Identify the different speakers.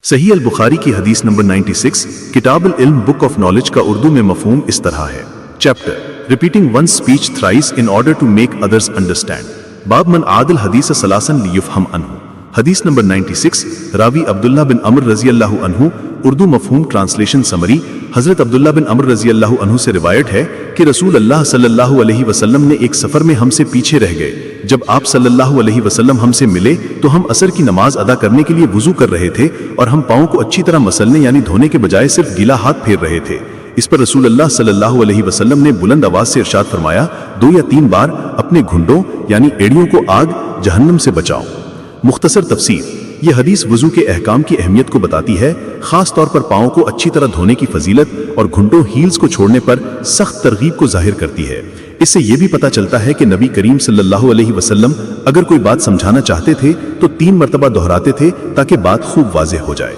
Speaker 1: सही अल बुखारी की हदीस नंबर 96 किताब अल इल्म बुक ऑफ नॉलेज का उर्दू में मफहूम इस तरह है। Chapter repeating one speech thrice in order to make others understand. बाब मन आदल हदीस सलासन लियुफहम अन्हु। हदीस नंबर 96 रावी अब्दुल्ला बिन अमर रजी अल्लाहु अन्हु। उर्दू मफहूम ट्रांसलेशन समरी। हजरत अब्दुल्ला बिन अमर रजी अल्लाहु अन्हु से रिवायत है कि रसूल अल्लाह सल्लल्लाहु अलैहि वसल्लम ने एक सफर में हमसे पीछे रह गए। जब आप सल्लल्लाहु अलैहि वसल्लम हमसे मिले तो हम असर की नमाज अदा करने के लिए वुजू कर रहे थे और हम पाँव को अच्छी तरह मसलने यानी धोने के बजाय सिर्फ गीला हाथ फेर रहे थे। इस पर रसूल अल्लाह सल्लल्लाहु अलैहि वसल्लम ने बुलंद आवाज से इरशाद फरमाया, 2 या 3 बार अपने घुंडों यानी एड़ियों को आग जहन्नम से बचाओ। मुख्तसर तफसीर। यह हदीस वुजू के अहकाम की अहमियत को बताती है, खास तौर पर पाँव को अच्छी तरह धोने की फजीलत और घुंडों हील्स को छोड़ने पर सख्त तरगीब को जाहिर करती है। इससे यह भी पता चलता है कि नबी करीम सल्लल्लाहु अलैहि वसल्लम अगर कोई बात समझाना चाहते थे तो 3 मरतबा दोहराते थे ताकि बात खूब वाज़ेह हो जाए।